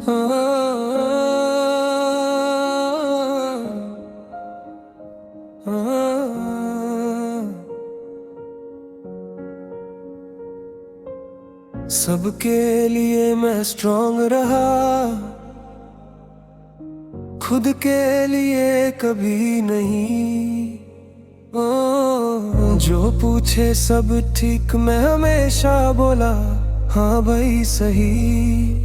हाँ, हाँ, सबके लिए मैं स्ट्रांग रहा, खुद के लिए कभी नहीं। जो पूछे सब ठीक, मैं हमेशा बोला हाँ भाई सही।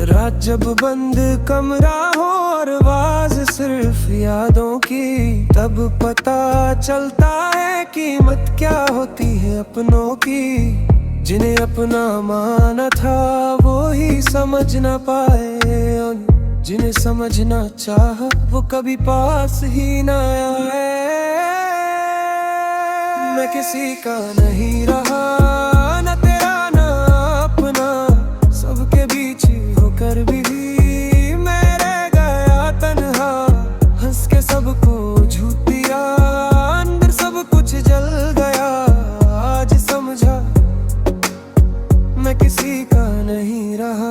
रात जब बंद कमरा हो और आवाज सिर्फ यादों की, तब पता चलता है कीमत क्या होती है अपनों की। जिन्हें अपना माना था वो ही समझ ना पाए, और जिन्हें समझना चाहा वो कभी पास ही ना आए। मैं किसी का नहीं रहा, ना तेरा ना अपना, सबके बीच होकर भी मैं रह गया तन्हा। हंस के सबको झूठ दिया, अंदर सब कुछ जल गया। आज समझा मैं किसी का नहीं रहा।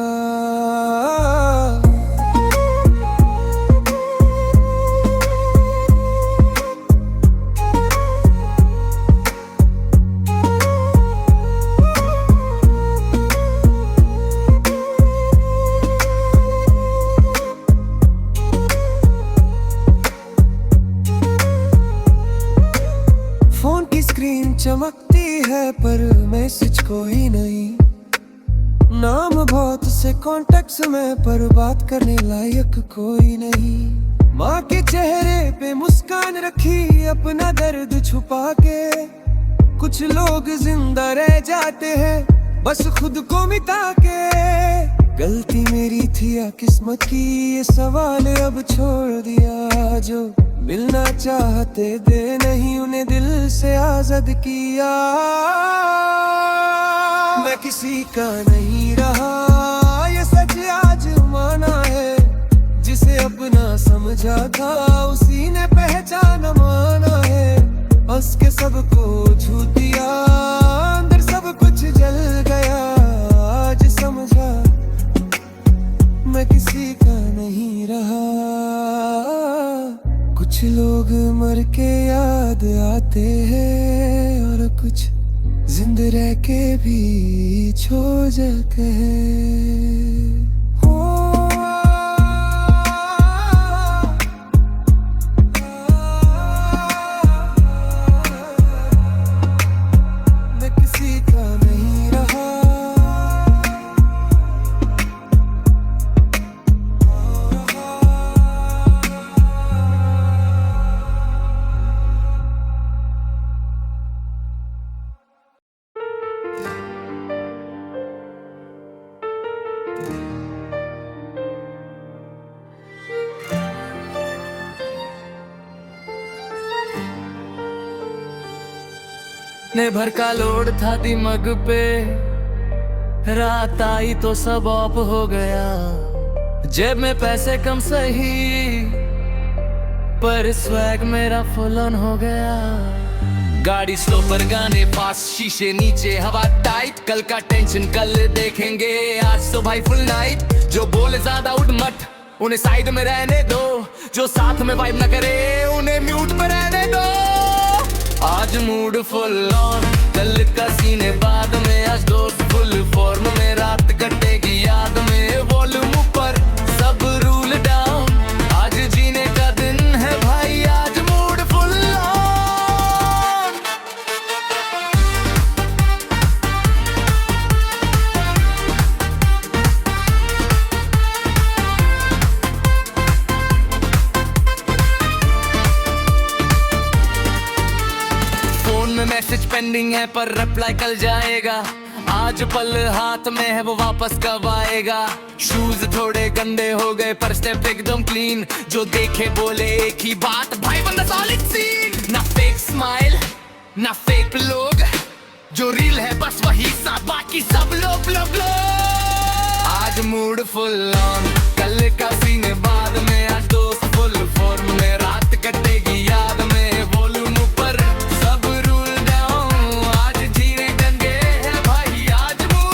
फोन की स्क्रीन चमकती है पर मैसेज कोई नहीं। नाम बहुत से कॉन्टेक्ट्स में पर बात करने लायक कोई नहीं। माँ के चेहरे पे मुस्कान रखी अपना दर्द छुपा के। कुछ लोग जिंदा रह जाते हैं बस खुद को मिटा के। गलती मेरी थी या किस्मत की, ये सवाल अब छोड़ दिया। जो मिलना चाहते दे नहीं, उन्हें दिल से आजाद किया। मैं किसी का नहीं रहा, ये सच आज माना है। जिसे अपना समझा था उसी ने पहचान माना है। हंस के सबको झूठ दिया, अंदर सब कुछ जल गया। आज समझा मैं किसी का नहीं रहा। कुछ लोग मर के याद आते हैं और कुछ जिंदा रह के भी छोड़ जाते हैं। मैं किसी का नहीं रहा। ने भर का लोड था दिमाग पे, रात आई तो सब ऑफ हो गया। जेब में पैसे कम सही पर स्वैग मेरा फुल ऑन हो गया। गाड़ी स्लो पर गाने पास, शीशे नीचे हवा टाइट। कल का टेंशन कल देखेंगे, आज तो भाई फुल नाइट। जो बोले ज्यादा उठ मत, उन्हें साइड में रहने दो। जो साथ में वाइब न करे उन्हें म्यूट पे रहने दो। आज मूड फुल ऑन, कल का सीने बाद में। आज दोस्त फुल फॉर्म में, रात कटेगी याद में। वॉल्यूम ऊपर सब रूल डाउन, आज जीने का दिन है भाई। आज mood full on. Message pending है पर रिप्लाई कल जाएगा। आज पल हाथ में है वो वापस कब आएगा। शूज थोड़े गंदे हो गए पर स्टेप एकदम क्लीन। जो देखे बोले एक ही बात, भाई बंदा सॉलिड सीन। ना फेक स्माइल ना फेक लोग, जो रील है बस वही सा, बाकी सब लोग लोग लोग। आज मूड फुल ऑन, कल का सीन बाद में। आज दोस्त फुल फॉर्म में, रात कटेगी याद में। वॉल्यूम ऊपर सब रूल डाउन, आज जीने गंगे है भाई। आज मूड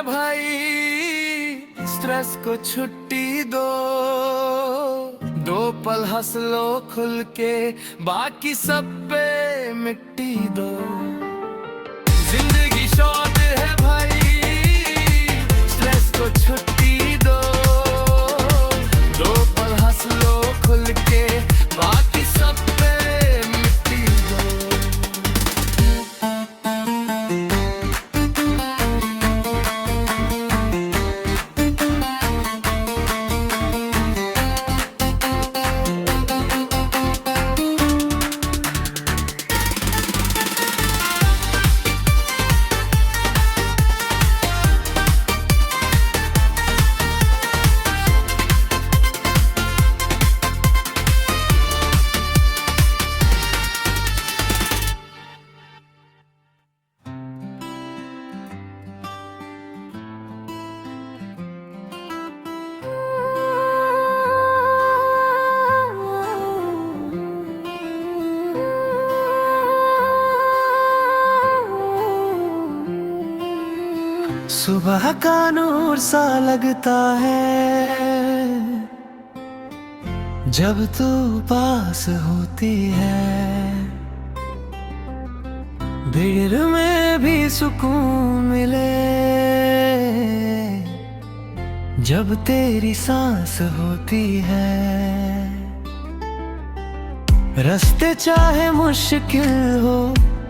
भाई, स्ट्रेस को छुट्टी दो, 2 पल हंस लो खुल के, बाकी सब पे मिट्टी दो। जिंदगी शॉर्ट है भाई, स्ट्रेस को छुट्टी दो, 2 पल हंस लो खुल के, बाकी सब पे मिट्टी दो। सुबह का नूर सा लगता है जब तू पास होती है, भीड़ में भी सुकून मिले जब तेरी सांस होती है। रास्ते चाहे मुश्किल हो,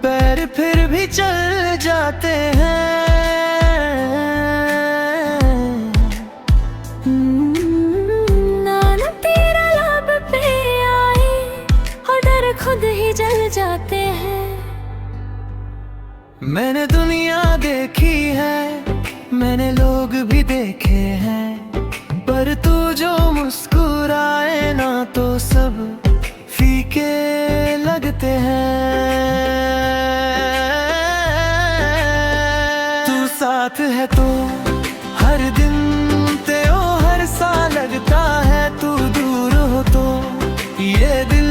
पैर फिर भी चल जाते हैं। खुद ही जल जाते हैं। मैंने दुनिया देखी है, मैंने लोग भी देखे हैं, पर तू जो मुस्कुराए ना तो सब फीके लगते हैं। तू साथ है तो हर दिन त्योहार सा लगता है, तू दूर हो तो ये दिल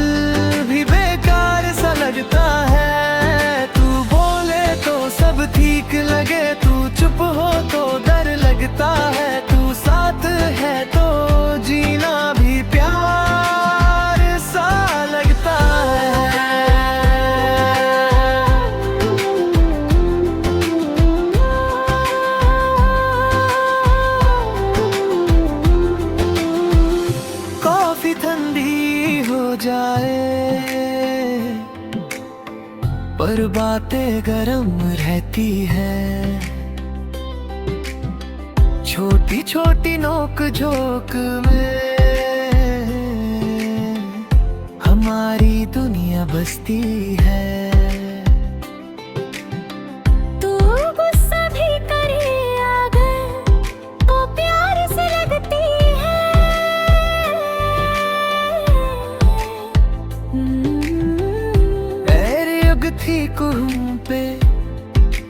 भी बेकार सा लगता है। तू बोले तो सब ठीक लगे, तू चुप हो तो डर लगता है। तू साथ है तो जीना भी प्यार सा लगता है। कॉफी ठंडी हो जाए पर बातें गरम रहती है, छोटी छोटी नोक झोंक में हमारी दुनिया बसती है। तू गुस्सा भी करे अगर तो प्यार से लगती है। थी कुहूं पे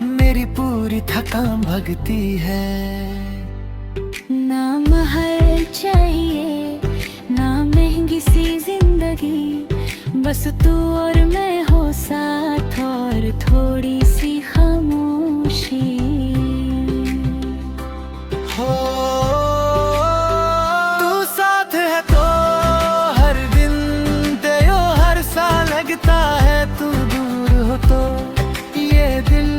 मेरी पूरी थकान भगती है। ना महल चाहिए ना महंगी सी जिंदगी, बस तू और मैं हो साथ और थोड़ी सी खामोशी हो। तू साथ है तो हर दिन त्योहार सा लगता है, तू हो तो ये दिल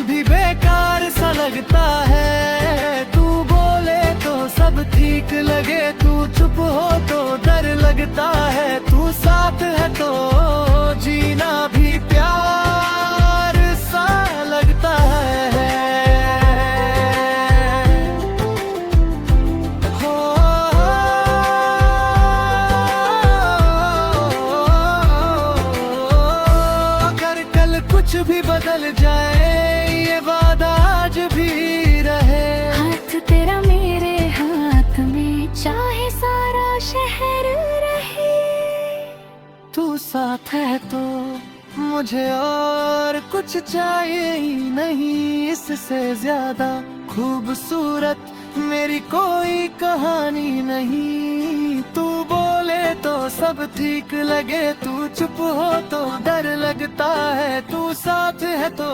भी बेकार सा लगता है। तू बोले तो सब ठीक लगे, तू चुप हो तो डर लगता है। तू साथ है तो जीना भी प्यार सा लगता है। हो कुछ भी बदल जाए ये वादा आज भी रहे। हाथ तेरा मेरे हाथ में चाहे सारा शहर रहे। तू साथ है तो मुझे और कुछ चाहिए ही नहीं, इससे ज्यादा खूबसूरत मेरी कोई कहानी नहीं। तू बोले तो सब ठीक लगे, तू चुप हो तो डर लगता है। तू साथ है तो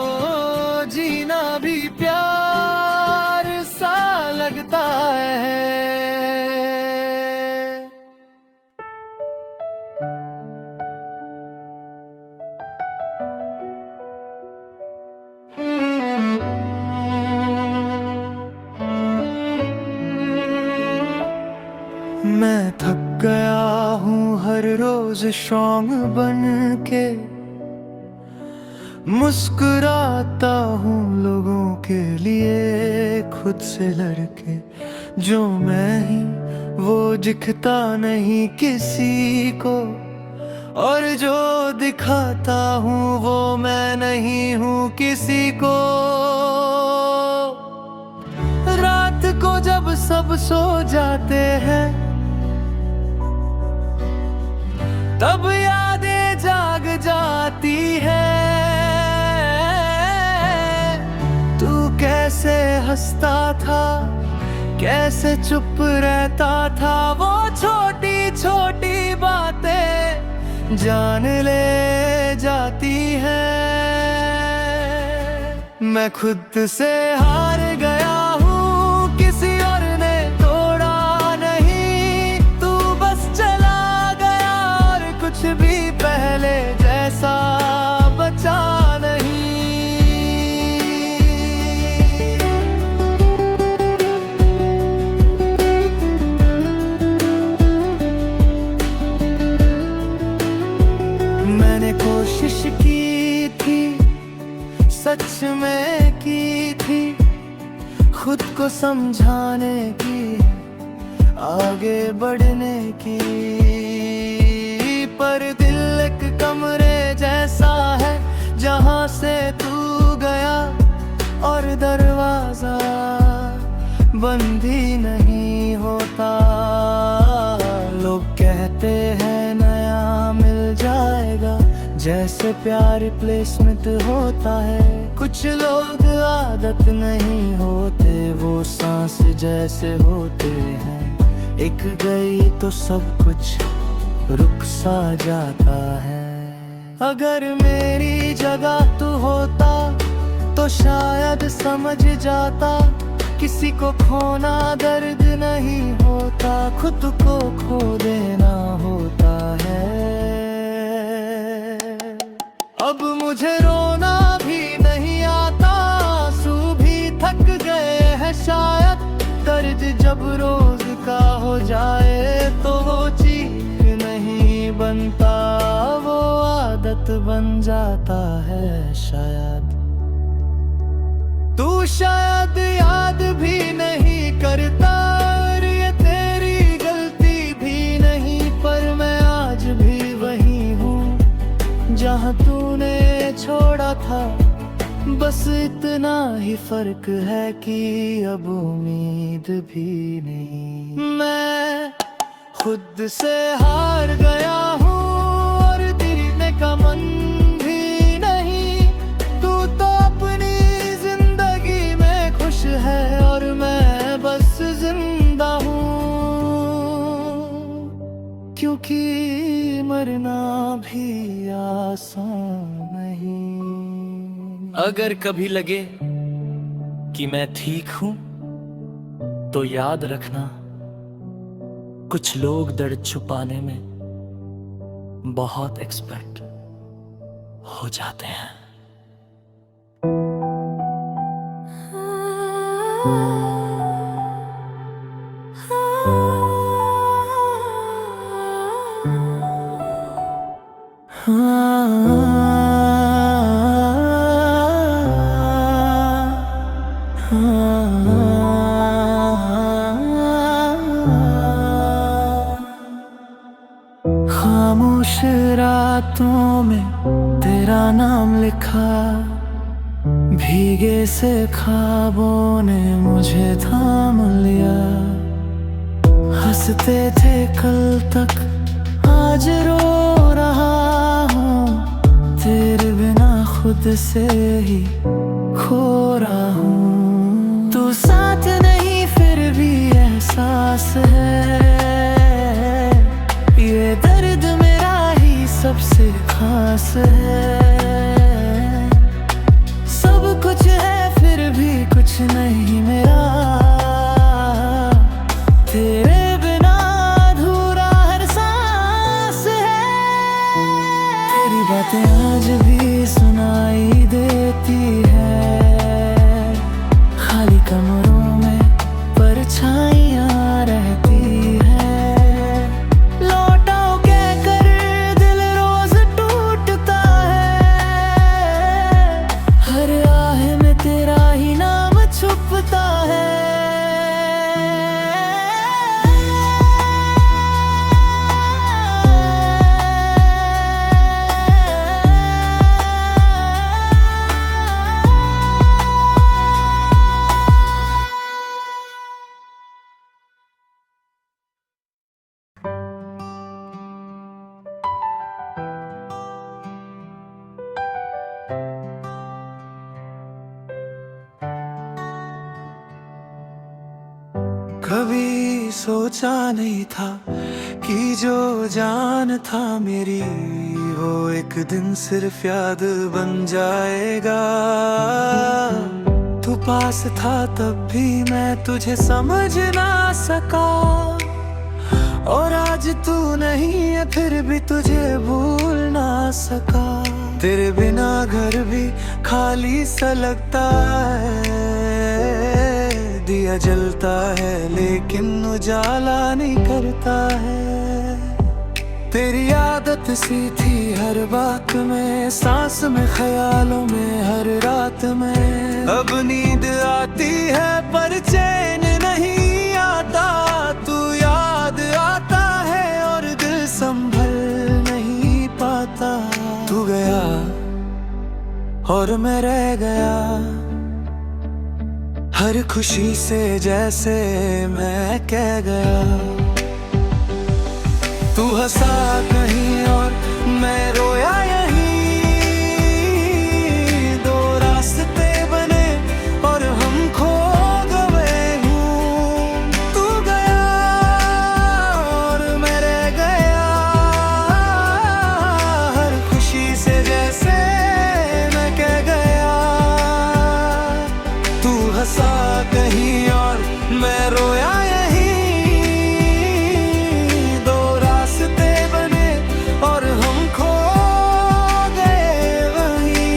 जीना भी प्यार सा लगता है। मैं थक गया हूँ हर रोज स्ट्रॉन्ग बन के, मुस्कुराता हूँ लोगों के लिए खुद से लड़के। जो मैं ही वो दिखता नहीं किसी को, और जो दिखाता हूँ वो मैं नहीं हूँ किसी को। रात को जब सब सो जाते हैं तब यादें जाग जाती है। तू कैसे हंसता था, कैसे चुप रहता था, वो छोटी छोटी बातें जान ले जाती है। मैं खुद से हार गया हूँ, किसी और ने तोड़ा नहीं। तू बस चला गया और कुछ भी पहले जैसा बचा नहीं। मैंने कोशिश की थी, सच में की थी, खुद को समझाने की, आगे बढ़ने की। पर दिल एक कमरे जैसा है जहाँ से तू गया, और दरवाजा बंद ही नहीं होता। लोग कहते हैं नया मिल जाएगा, जैसे प्यार रिप्लेसमेंट होता है। कुछ लोग आदत नहीं होते, वो सांस जैसे होते हैं। एक गई तो सब कुछ रुक सा जाता है। अगर मेरी जगह तू होता तो शायद समझ जाता, किसी को खोना दर्द नहीं होता, खुद को खो देना होता है। अब मुझे रोना भी नहीं आता, आंसू भी थक गए हैं शायद। दर्द जब रोज का हो जाए तो वो चीख नहीं बनता, वो आदत बन जाता है शायद। तू शायद याद भी नहीं करता, और ये तेरी गलती भी नहीं, पर मैं आज भी वही हूँ जहाँ तूने छोड़ा था। बस इतना ही फर्क है कि अब उम्मीद भी नहीं। मैं खुद से हार गया हूँ और गिरने का मन भी नहीं। तू तो अपनी जिंदगी में खुश है और मैं बस जिंदा हूँ, क्योंकि मरना भी आसान नहीं। अगर कभी लगे कि मैं ठीक हूं तो याद रखना, कुछ लोग दर्द छुपाने में बहुत एक्सपर्ट हो जाते हैं। खामोश रातों में तेरा नाम लिखा, भीगे से ख्वाबों ने मुझे थाम लिया। हंसते थे कल तक, आज रो रहा हूँ, तेरे बिना खुद से ही खो रहा हूँ। तू साथ नहीं फिर भी एहसास है, ये दर्द मेरा ही सबसे खास है। सब कुछ है फिर भी कुछ नहीं मेरा। बातें आज भी सुनाई देती है, खाली कमरों में परछाइयाँ रहती है। लौटाओ कह कर दिल रोज टूटता है, हर आह में तेरा ही नाम छुपता है। कभी सोचा नहीं था कि जो जान था मेरी वो एक दिन सिर्फ याद बन जाएगा। तू पास था तब भी मैं तुझे समझ ना सका, और आज तू नहीं है फिर भी तुझे भूल ना सका। तेरे बिना घर भी खाली सा लगता है, दिया जलता है लेकिन उजाला नहीं करता है। तेरी आदत सी थी हर बात में, सांस में, ख्यालों में, हर रात में। अब नींद आती है पर चैन नहीं आता, तू याद आता है और दिल संभल नहीं पाता। तू गया और मैं रह गया, हर खुशी से जैसे मैं कह गया। तू हंसा कहीं और मैं रोया यहीं, दो रास्ते बने और हम खो गए हूँ। तू गया और मैं रह गया, हर खुशी से जैसे मैं कह गया। तू हंसा कहीं और मैं रोया यहीं, दो रास्ते बने और हम खो गए वहीं।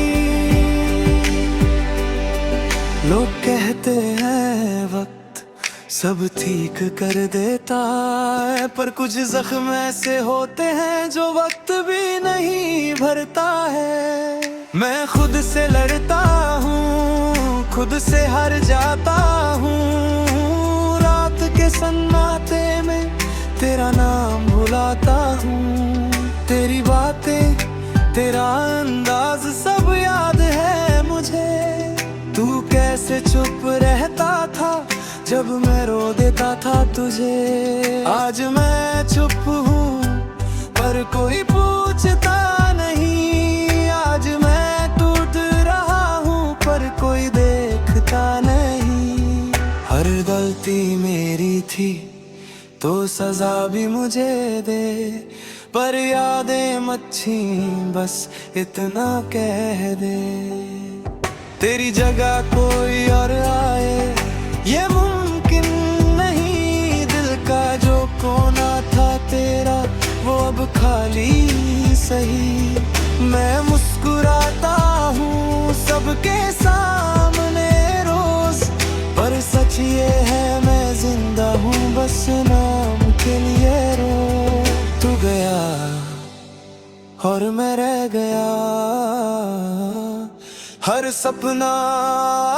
लोग कहते हैं वक्त सब ठीक कर देता है, पर कुछ जख्म ऐसे होते हैं जो वक्त भी नहीं भरता है। मैं खुद से लड़ता हूँ, खुद से हार जाता हूँ, रात के सन्नाटे में तेरा नाम भुलाता हूँ। तेरी बातें, तेरा अंदाज सब याद है मुझे। तू कैसे चुप रहता था जब मैं रो देता था तुझे। आज मैं चुप हूँ पर कोई पूछता नहीं, आज मैं टूट रहा हूँ पर कोई देखता नहीं। हर गलती मेरी थी तो सजा भी मुझे दे, पर यादें मच्छी बस इतना कह दे। तेरी जगह कोई और आए ये मुमकिन नहीं, दिल का जो कोना था तेरा वो अब खाली सही। मैं मुस्कुराता हूँ सबके सामने रोज, पर सच ये है मैं जिंदा हूँ बस नाम के लिए रो। तू गया और मैं रह गया, हर सपना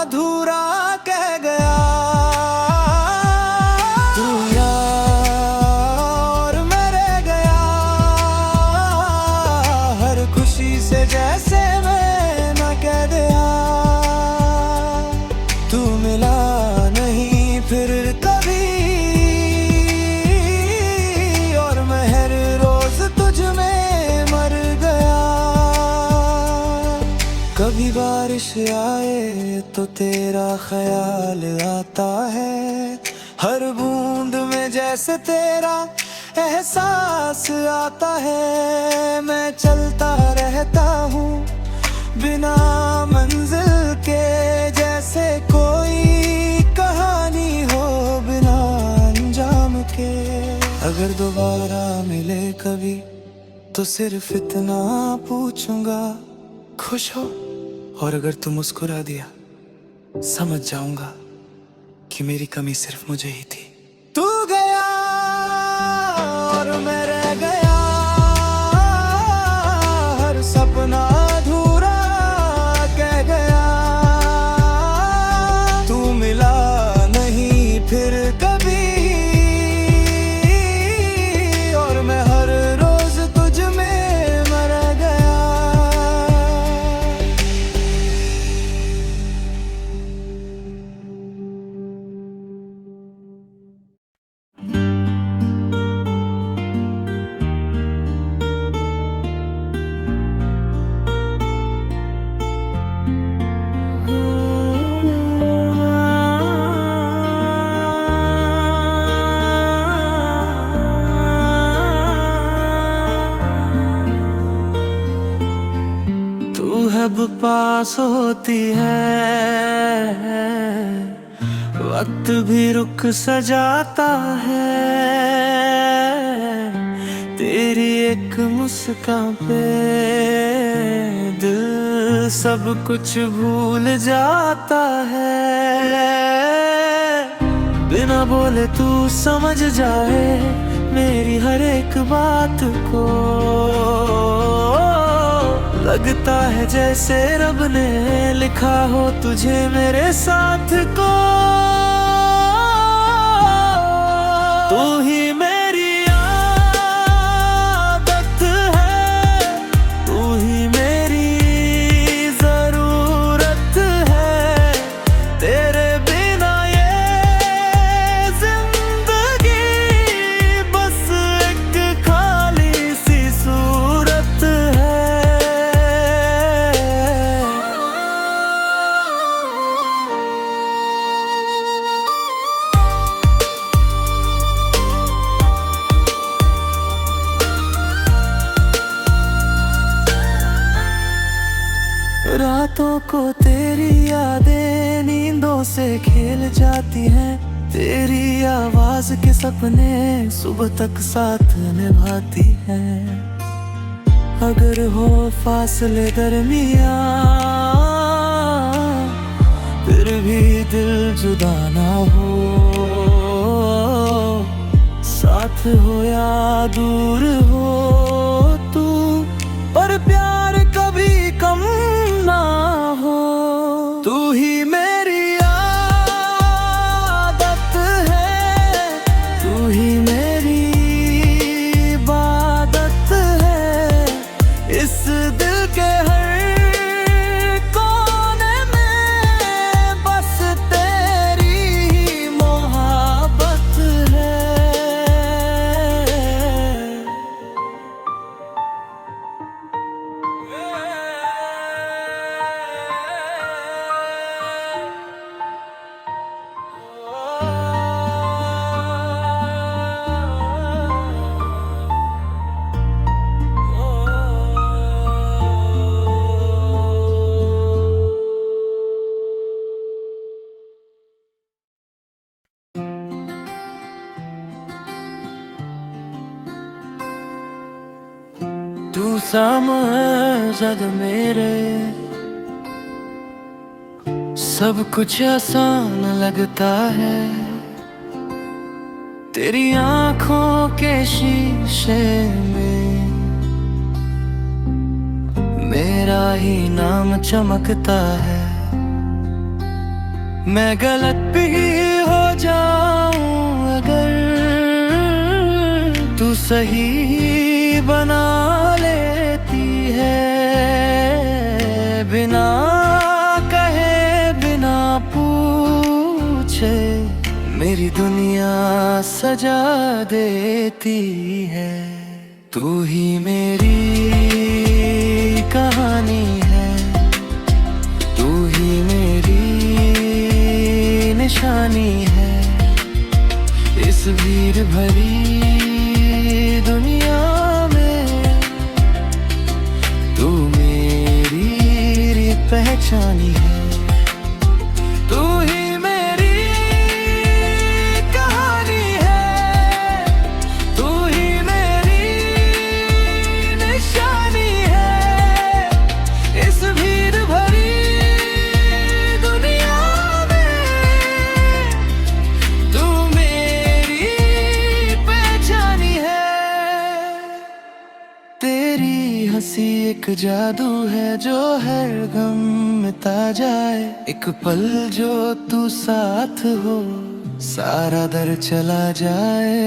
अधूरा कह गया। तू गया और मैं रह गया, हर खुशी से जैसे मैं न कह दिया। तू मिला नहीं फिर कभी, और मैं हर रोज तुझ में मर गया। कभी बारिश आए तो तेरा ख्याल आता है, हर बूंद में जैसे तेरा एहसास आता है। मैं चलता रहता हूँ बिना मंजिल के, जैसे कोई कहानी हो बिना अंजाम के। अगर दोबारा मिले कभी तो सिर्फ इतना पूछूंगा, खुश हो? और अगर तू मुस्कुरा दिया, समझ जाऊंगा कि मेरी कमी सिर्फ मुझे ही थी। तू गया और मैं रह गया, हर सपना अधूरा कह गया। तू मिला नहीं फिर कभी, और मैं हर रोज तुझ में मर गया। तू अब पास होती है, वक्त भी रुक सा जाता है। तेरी एक मुस्कान पे दिल सब कुछ भूल जाता है। बिना बोले तू समझ जाए मेरी हर एक बात को, लगता है जैसे रब ने लिखा हो तुझे मेरे साथ को। तू ही मेरी आदत है, तू ही मेरी जरूरत है। तेरे बिना ये जिंदगी बस एक खाली सी सूरत है। रातों को तेरी यादें नींदों से खेल जाती हैं। तेरी आवाज के सपने सुबह तक साथ निभाती हैं। अगर हो फासले दरमियां फिर भी दिल जुदा ना हो, साथ हो या दूर हो तू, पर प्यार कभी कम ना हो। तू ही मेरी आदत है, तू ही मेरी इबादत है। इस दिल के हर कोने में बस तेरी ही मोहब्बत है। तू समझ मेरे, सब कुछ आसान लगता है। तेरी आंखों के शीशे में मेरा ही नाम चमकता है। मैं गलत भी हो जाऊं अगर, तू सही बना लेती है। बिना कहे बिना पूछे मेरी दुनिया सजा देती है। तू ही मेरी कहानी है, तू ही मेरी निशानी है। इस भीड़ भरी दुनिया में तू मेरी पहचानी है। तू ही मेरी कहानी है, तू ही मेरी जादू है जो हर गम मिटा जाए, एक पल जो तू साथ हो सारा दर्द चला जाए।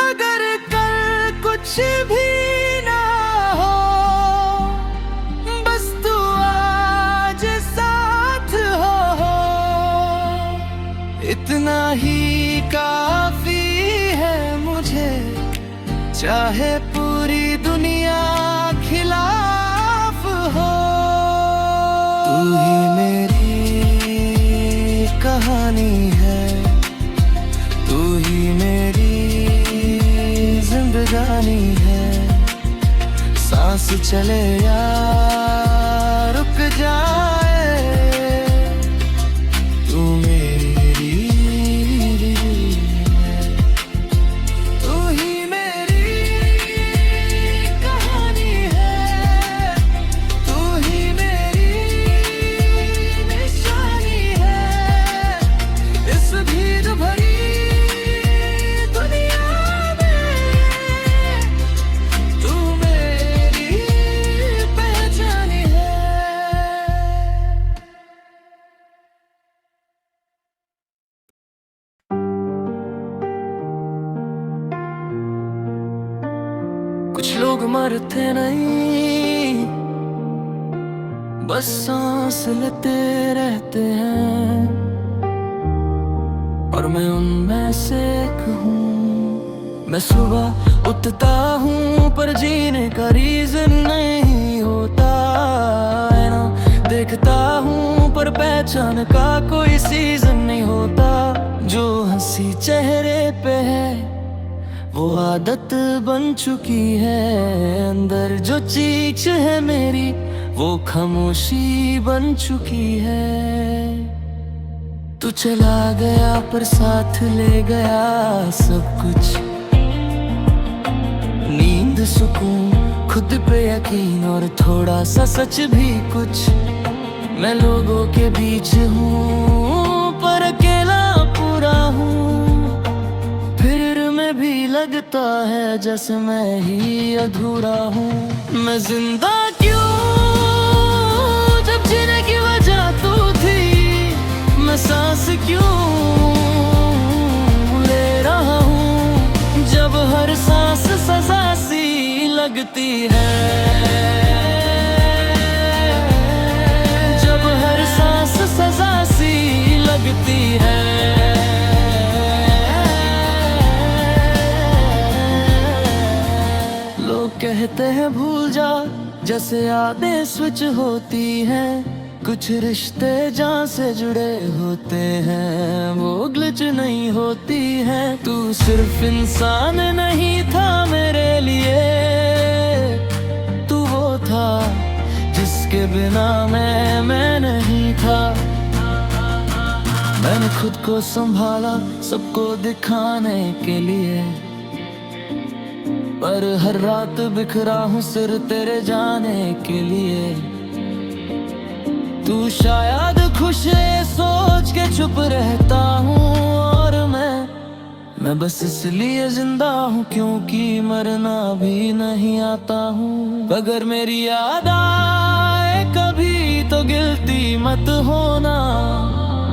अगर कल कुछ भी ना हो, बस तू आज साथ हो, इतना ही काफी है मुझे, चाहे पूरी दुनिया खिलाफ हो। तू ही मेरी कहानी है, तू ही मेरी जिंदगानी है, सांस चले या रुक जाए, तू मेरी है, तू ही मेरी कहानी है, तू ही मेरी निशानी है, इस भीड़ भरी दुनिया में तू मेरी पहचानी है। कुछ लोग मरते नहीं, बस सांस लेते रहते हैं, और मैं उनमें से एक हूँ। मैं सुबह उठता हूँ पर जीने का रीजन नहीं होता है ना, देखता हूँ पर पहचान का कोई सीजन नहीं होता। जो हंसी चेहरे पे है वो आदत बन चुकी है, अंदर जो चीख है मेरी वो खामोशी बन चुकी है। तू चला गया पर साथ ले गया सब कुछ, नींद सुकून खुद पे यकीन और थोड़ा सा सच भी कुछ। मैं लोगों के बीच हूँ पर अकेला पूरा हूँ, फिर में भी लगता है जैसे मैं ही अधूरा हूँ। मैं जिंदा क्यों जब जीने की वजह तू थी, मैं सांस क्यों ले रहा हूँ जब हर सांस सजा सी लगती है, जब हर सांस सजा सी लगती है। कहते हैं भूल जा, जैसे यादें स्विच होती हैं, कुछ रिश्ते जान से जुड़े होते हैं, वो ग्लिच नहीं होती हैं। तू सिर्फ इंसान नहीं था मेरे लिए, तू वो था जिसके बिना मैं नहीं था। मैंने खुद को संभाला सबको दिखाने के लिए, पर हर रात बिखरा हूँ सिर तेरे जाने के लिए। तू शायद खुश है सोच के चुप रहता हूँ, और मैं बस इसलिए जिंदा हूँ क्योंकि मरना भी नहीं आता हूँ। अगर मेरी याद आए कभी तो गिल्टी मत होना,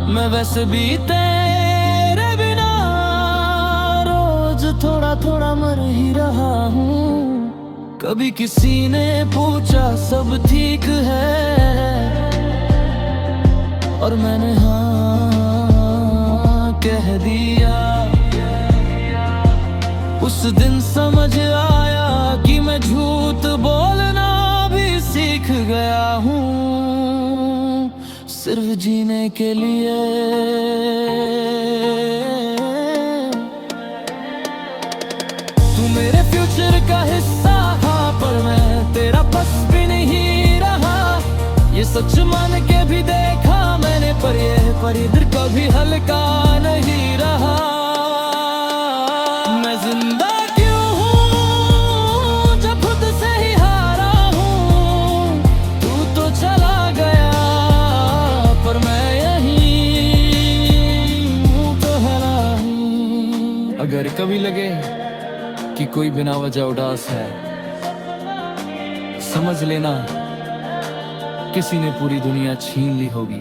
मैं वैसे भी तेरे बिना रोज थोड़ा थोड़ा मर ही रहा हूँ। कभी किसी ने पूछा सब ठीक है, और मैंने हाँ कह दिया। उस दिन समझ आया कि मैं झूठ बोलना भी सीख गया हूँ, सिर्फ जीने के लिए। तू मेरे फ्यूचर का हिस्सा था, पर मैं तेरा बस भी नहीं रहा। ये सच मान के भी देखा मैंने, पर इधर कभी हल्का नहीं रहा। मैं जिंदा क्यों हूँ जब खुद से ही हारा हूँ। तू तो चला गया पर मैं यहीं हूँ तो हरा हूँ। अगर कभी लगे कि कोई बिना वजह उदास है, समझ लेना किसी ने पूरी दुनिया छीन ली होगी,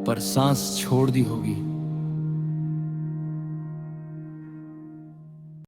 पर सांस छोड़ दी होगी।